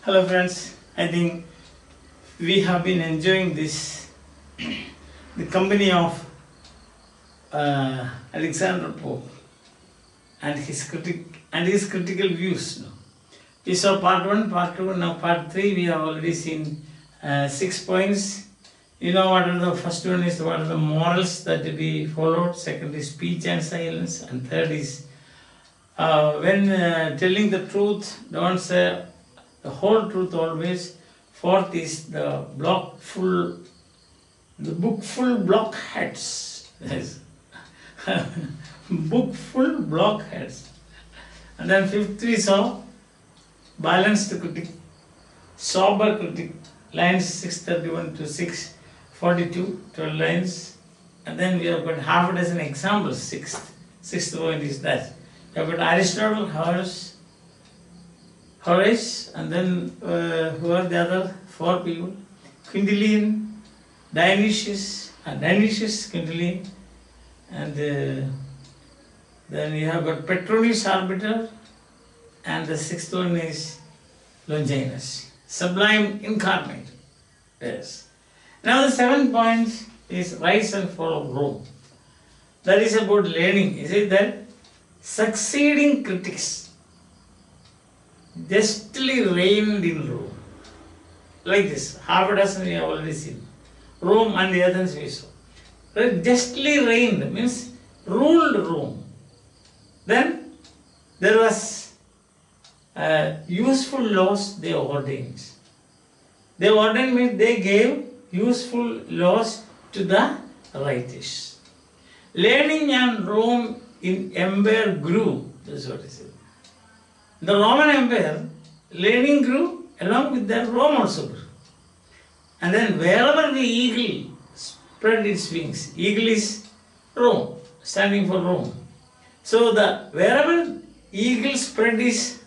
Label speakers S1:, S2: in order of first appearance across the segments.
S1: Hello friends, I think we have been enjoying this, the company of Alexander Pope and his critical views. No? We saw part 1, part 2, now part 3 we have already seen 6 points. You know what are the first one is what are the morals that to be followed, second is speech and silence, and third is when telling the truth, don't say the whole truth always. Fourth is the book full blockheads. Yes. Book full blockheads. And then fifth we saw balanced critic, sober critic, lines 631 to 642, 12 lines. And then we have got half a dozen examples. Sixth point is that. We have got Aristotle, Horace, and then who are the other 4 people? Quintilian, Dionysius, Quintilian, and then we have got Petronius Arbiter, and the 6th one is Longinus, sublime incarnate. Yes. Now the 7th point is rise and fall of Rome. That is about learning. Is it that succeeding critics justly reigned in Rome? Like this, half a dozen we have already seen. Rome and the Athens we saw. Justly reigned means ruled Rome. Then there was useful laws they ordained. They ordained means they gave useful laws to the righteous. Learning and Rome in empire grew. That's what it says. The Roman Empire, learning grew along with that Rome also grew. And then wherever the eagle spread its wings, eagle is Rome, standing for Rome. So wherever eagle spread its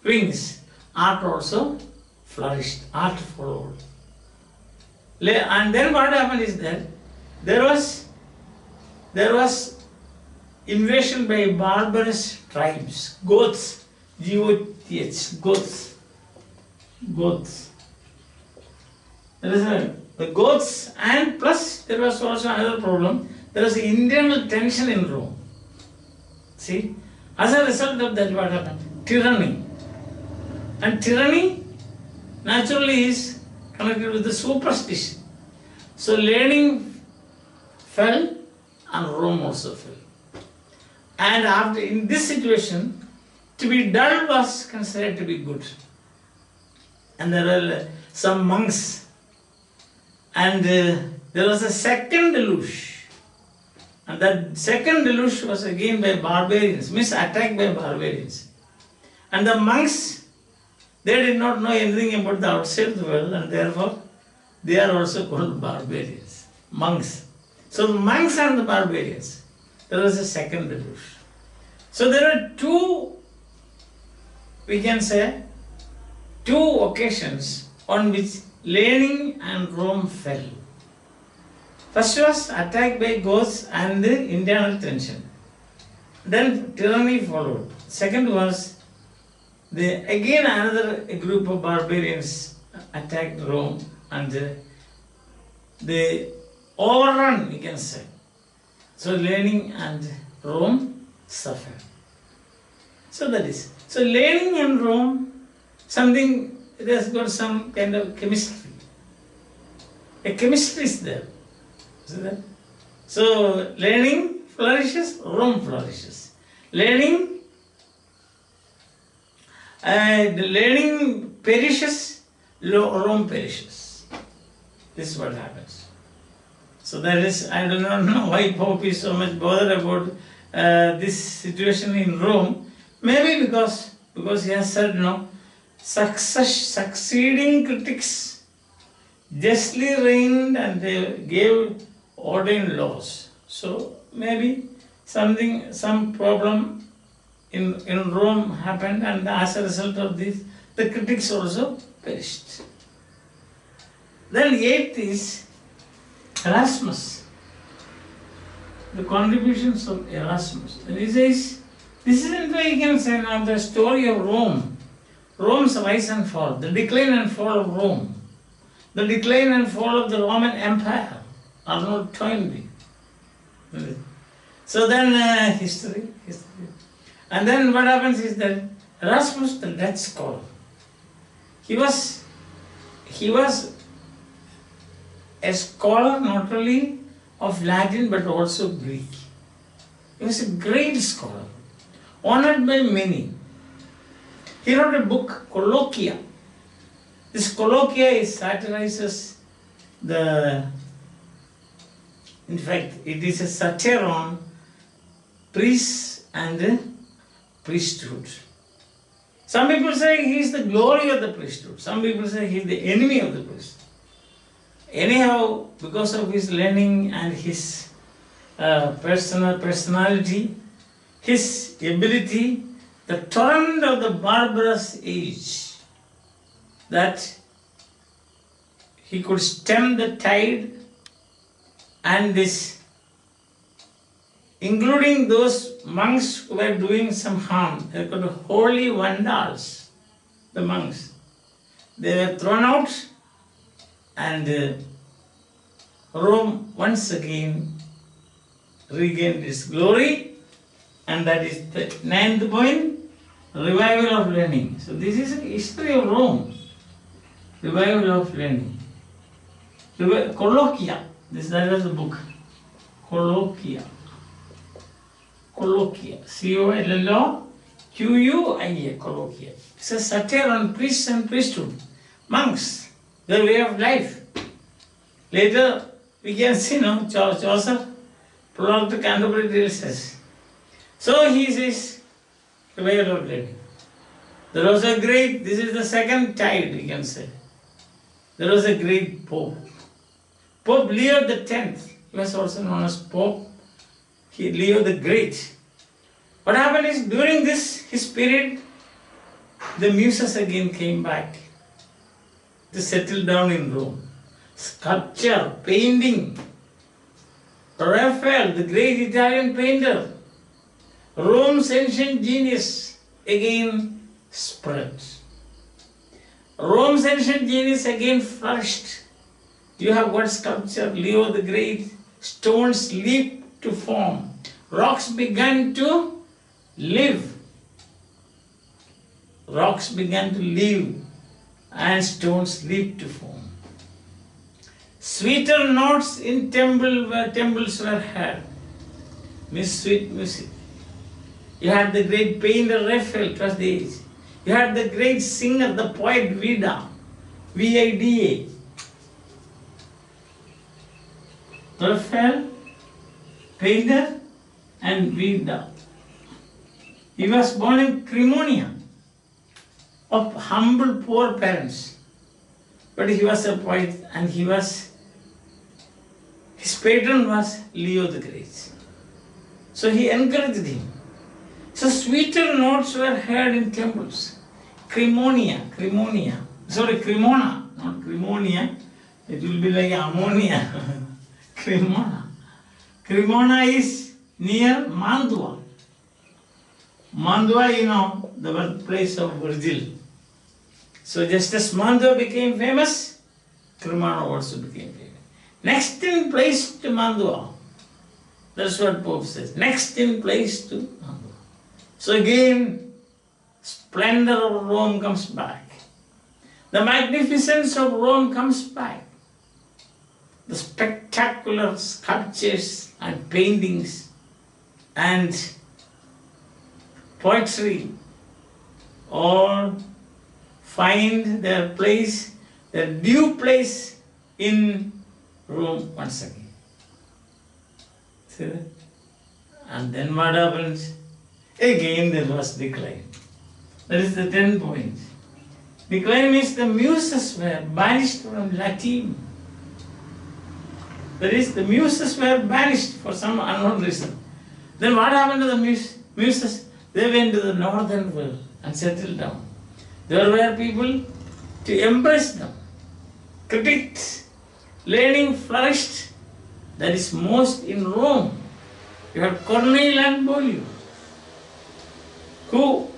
S1: wings, art also flourished, art followed. And then what happened is that there was invasion by barbarous tribes, Goths. Goths. There is the Goths, and plus there was also another problem. There was internal tension in Rome. See, as a result of that, what happened? Tyranny. And tyranny naturally is connected with the superstition. So learning fell and Rome also fell. And after in this situation, to be dull was considered to be good. And there were some monks. And there was a second deluge. And that second deluge was again by barbarians, means attacked by barbarians. And the monks, they did not know anything about the outside world, and therefore they are also called barbarians, monks. So the monks and the barbarians, there was a second deluge. So there are we can say, two occasions on which learning and Rome fell. First was attack by Goths and the internal tension. Then tyranny followed. Second was again another group of barbarians attacked Rome, and they overrun, we can say. So learning and Rome suffered. So that is. So learning and Rome, something, it has got some kind of chemistry. A chemistry is there. See that? So learning flourishes, Rome flourishes. Learning perishes, Rome perishes. This is what happens. So that is, I do not know why Pope is so much bothered about this situation in Rome. Maybe because he has said, no, succeeding critics justly reigned and they gave ordained laws. So maybe some problem in Rome happened, and as a result of this, the critics also perished. Then 8th is Erasmus. The contributions of Erasmus. And he says, this isn't why you can say now the story of Rome. Rome's rise and fall, the decline and fall of Rome, the decline and fall of the Roman Empire are not Toynbee. So then history. And then what happens is that Erasmus, the Dutch scholar, he was a scholar not only of Latin but also Greek. He was a great scholar, honored by many. He wrote a book, Colloquia. This Colloquia satirizes in fact, it is a satire on priests and priesthood. Some people say he is the glory of the priesthood. Some people say he is the enemy of the priesthood. Anyhow, because of his learning and his personality, his ability, the torrent of the barbarous age, that he could stem the tide, and this, including those monks who were doing some harm, they were called holy vandals, the monks. They were thrown out, and Rome once again regained its glory, and that is the 9th point, revival of learning. So this is a history of Rome, revival of learning. Colloquia, that was the book, Colloquia. Colloquia, Colloquia, Colloquia. It's a satire on priests and priesthood, monks, their way of life. Later, we can see, Joseph, Prologue to Canterbury tells us. So he says, revival of learning. There was a great, this is the second tide, we can say. There was a great Pope. Pope Leo the 10th, he was also known as Pope Leo the Great. What happened is, during his period, the muses again came back to settle down in Rome. Sculpture, painting, Raphael, the great Italian painter, Rome's ancient genius again spread. Rome's ancient genius again flourished. You have got sculpture, Leo the Great, stones leaped to form, rocks began to live. Rocks began to live and stones leaped to form. Sweeter notes in temples were heard. Sweet music. You had the great painter Raphael, it was the age. You had the great singer, the poet Vida, Vida. Raphael, painter, and Vida. He was born in Cremona of humble poor parents. But he was a poet, and his patron was Leo the Great. So he encouraged him. So sweeter notes were heard in temples. Cremona, not Cremonia. It will be like ammonia. Cremona. Cremona is near Mantua. Mantua, the birthplace of Virgil. So just as Mantua became famous, Cremona also became famous. Next in place to Mantua. That's what Pope says. Next in place to Mantua. So again, splendor of Rome comes back. The magnificence of Rome comes back. The spectacular sculptures and paintings and poetry all find their place, their due place in Rome once again. See that? And then what happens? Again there was decline. That is the 10th point. Decline means the muses were banished from Latin. That is, the muses were banished for some unknown reason. Then what happened to the muses? They went to the northern world and settled down. There were people to embrace them. Critics, learning flourished. That is most in Rome. You have Corneille and Boileau, who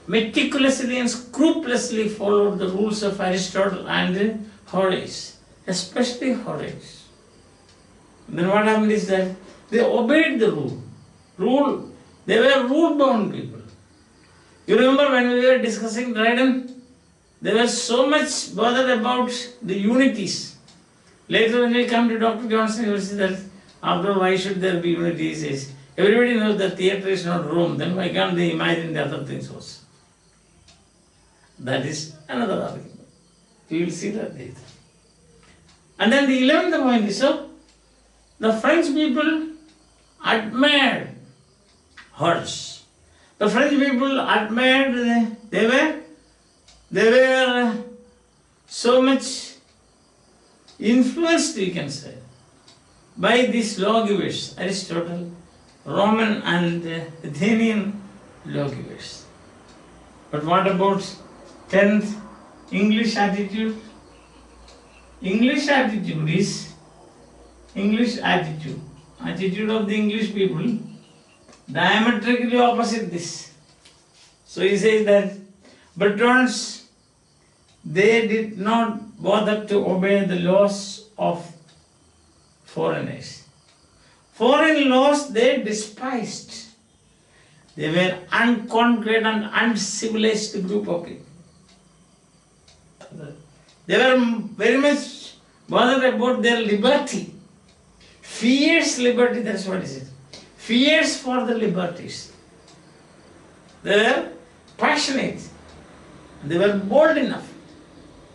S1: meticulously and scrupulously followed the rules of Aristotle and Horace, especially Horace. Then what happened is that they obeyed the rule. They were rule-bound people. You remember when we were discussing Dryden? They were so much bothered about the unities. Later when we come to Dr. Johnson, you will see that after all, why should there be unity? He says, everybody knows that theatre is not Rome, then why can't they imagine the other things also? That is another argument. We will see that later. And then the 11th point is, so the French people admired Horace. The French people admired, they were so much influenced, you can say, by these lawgivers, Aristotle, Roman and Athenian lawgivers. But what about 10th, English attitude? English attitude is attitude of the English people, diametrically opposite this. So he says that Britons, they did not bother to obey the laws of foreigners. Foreign laws they despised. They were unconquered and uncivilized group of people. They were very much bothered about their liberty. Fierce liberty, that's what it is. Fierce for the liberties. They were passionate. They were bold enough.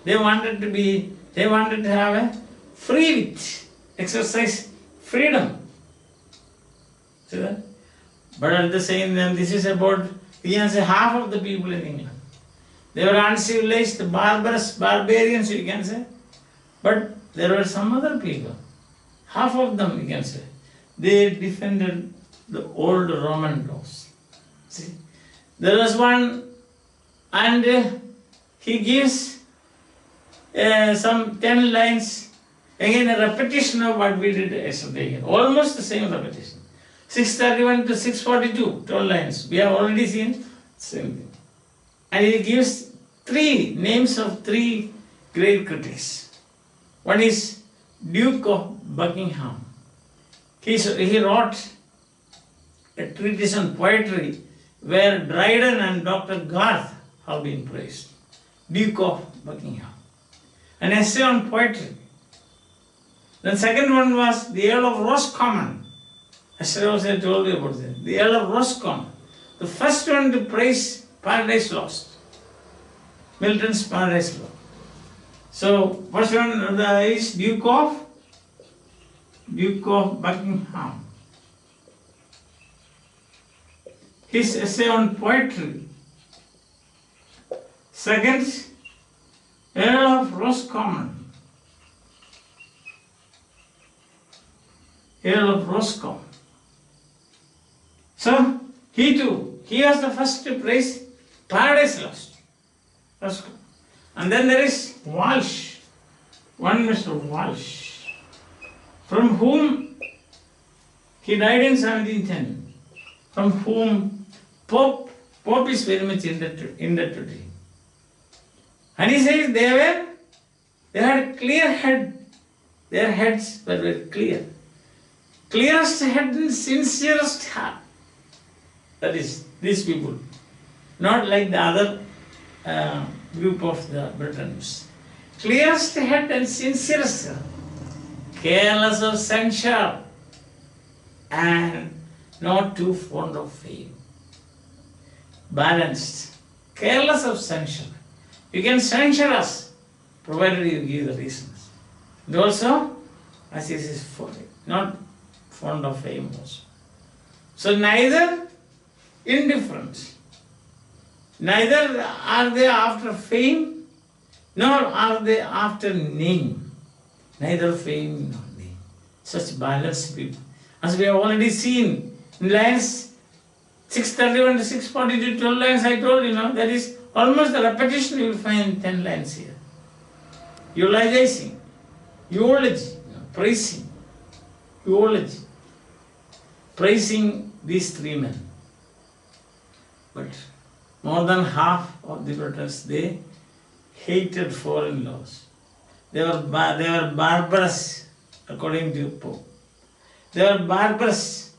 S1: They wanted to have a free wit, exercise freedom. See that? But at the same time, this is about, we can say, half of the people in England. They were uncivilized, barbarous, barbarians, you can say. But there were some other people, half of them, you can say, they defended the old Roman laws. See, there was one, and he gives some 10 lines, again a repetition of what we did yesterday, almost the same repetition. 631 to 642, 12 lines. We have already seen same thing. And he gives 3 names of 3 great critics. One is Duke of Buckingham. He wrote a treatise on poetry where Dryden and Dr. Garth have been praised. Duke of Buckingham. An essay on poetry. The second one was the Earl of Roscommon. Yesterday I told you about that. The Earl of Roscommon. The first one to praise Paradise Lost. Milton's Paradise Lost. So, first one is Duke of Buckingham. His essay on poetry. Second, Earl of Roscommon. Earl of Roscommon. So, he was the first to praise Paradise Lost. Roscommon. And then there is Walsh, one Mr. Walsh, from whom he died in 1710, from whom Pope is very much indebted to him. And he says they had clear head, their heads were very clear. Clearest head and sincerest heart. That is, these people. Not like the other group of the Britons. Clearest head and sincerest heart. Careless of censure and not too fond of fame. Balanced. Careless of censure. You can censure us, provided you give the reasons. And also, as this is not fond of fame also. So neither indifferent, neither are they after fame, nor are they after name. Neither fame nor name. Such balanced people. As we have already seen in lines 631 to 642, 12 lines I told you, that is almost the repetition you will find in 10 lines here. Eulogizing, eulogy, praising, eulogy, praising these 3 men. But More than half of the Protestants, they hated foreign laws. They were barbarous, according to Pope. They were barbarous.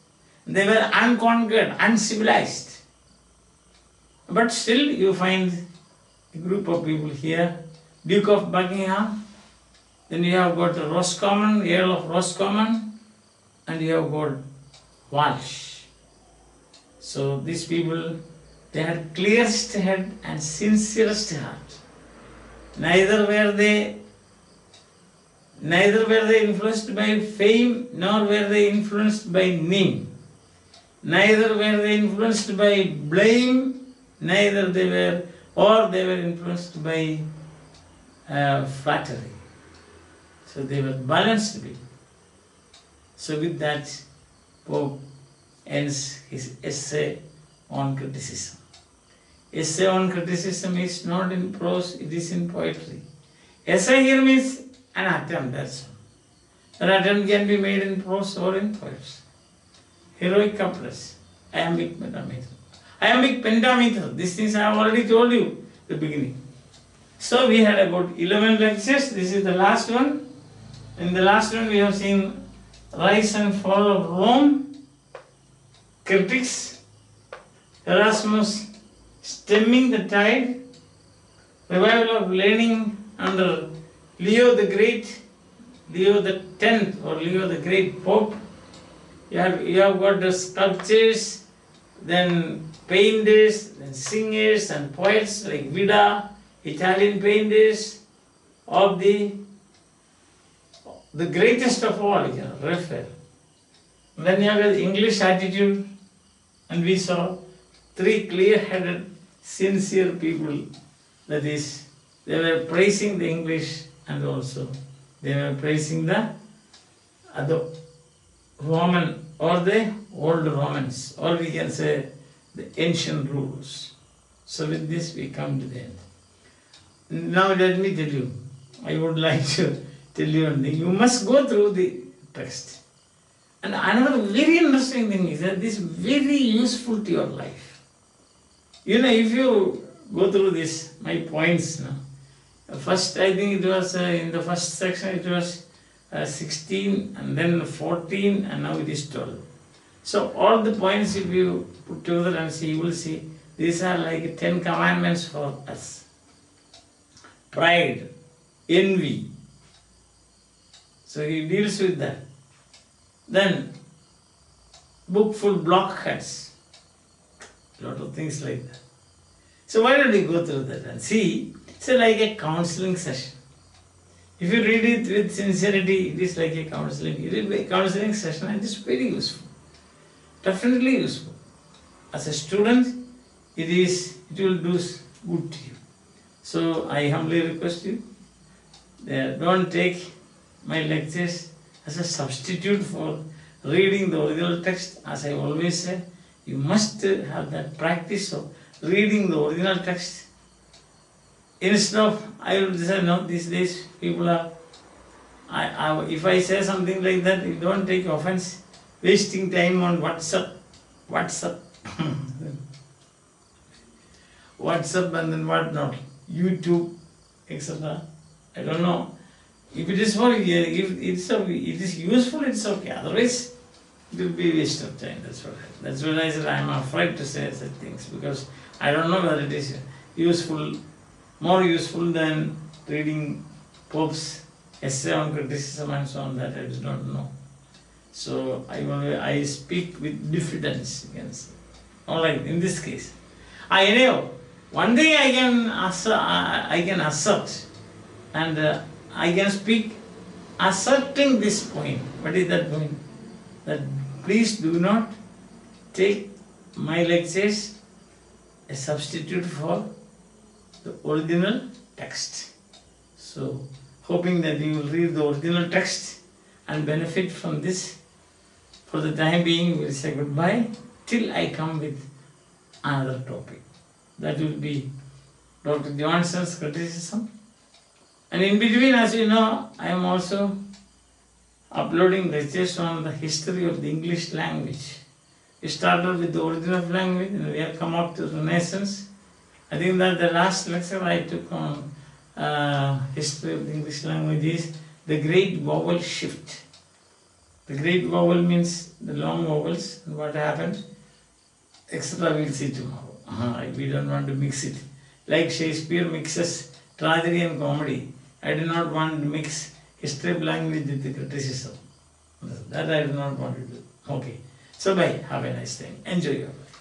S1: They were unconquered, uncivilized. But still you find a group of people here, Duke of Buckingham, then you have got Roscommon, Earl of Roscommon, and you have got Walsh. So these people, they had clearest head and sincerest heart. Neither were they influenced by fame, nor were they influenced by name. Neither were they influenced by blame, neither they were influenced by flattery. So they were balanced people. So with that, Pope ends his essay on criticism. Essay on criticism is not in prose, it is in poetry. Essay here means an attempt, that's all. An attempt can be made in prose or in poetry. Heroic couplets, iambic pentameter. Iambic pentameter, these things I have already told you at the beginning. So we had about 11 lectures, this is the last one. In the last one we have seen rise and fall of Rome, critics, Erasmus stemming the tide, revival of learning under Leo the Great, Leo the 10th or Leo the Great Pope. You have got the sculptors, then painters, then singers and poets like Vida, Italian painters of the greatest of all, Raphael. Then you have the English attitude, and we saw three clear-headed, sincere people. That is, they were praising the English and also they were praising the Roman or the old Romans, or we can say the ancient rulers. So with this we come to the end. Now let me tell you, I would like to tell you one thing. You must go through the text. And another very interesting thing is that this is very useful to your life. If you go through this, my points now. First, I think it was in the first section, it was 16 and then 14 and now it is 12. So all the points, if you put together and see, you will see these are like 10 commandments for us. Pride, envy. So he deals with that. Then, book full blockheads. A lot of things like that. So why don't we go through that and see? It's like a counseling session. If you read it with sincerity, it is like a counseling. You read a counseling session and it's very useful. Definitely useful. As a student, it will do good to you. So I humbly request you, don't take my lectures as a substitute for reading the original text. As I always say, you must have that practice of reading the original text. Instead of, I will say, no, these days people are, if I say something like that, you don't take offense, wasting time on WhatsApp, WhatsApp and then what not, YouTube, etc. I don't know. If it is for, if it is useful, it's okay. Otherwise, it will be a waste of time. That's what I said. I am afraid to say such things because I don't know whether it is useful, more useful than reading Pope's essay on criticism and so on. That I do not know. So I speak with diffidence, you can say. All right. In this case, anyhow, one thing I can assert, and I can speak asserting this point. What is that point? That please do not take my lectures a substitute for the original text. So, hoping that you will read the original text and benefit from this. For the time being, we will say goodbye till I come with another topic. That will be Dr. Johnson's criticism. And in between, as you know, I am also uploading lectures on the history of the English language. We started with the origin of language and we have come up to Renaissance I think that the last lecture I took on history of the English language is the great vowel shift. The great vowel means the long vowels and what happened, etc. We'll see tomorrow. We don't want to mix it. Like Shakespeare mixes tragedy and comedy. I do not want to mix history of language with the criticism. That I do not want to do. Okay. So bye. Have a nice time. Enjoy your life.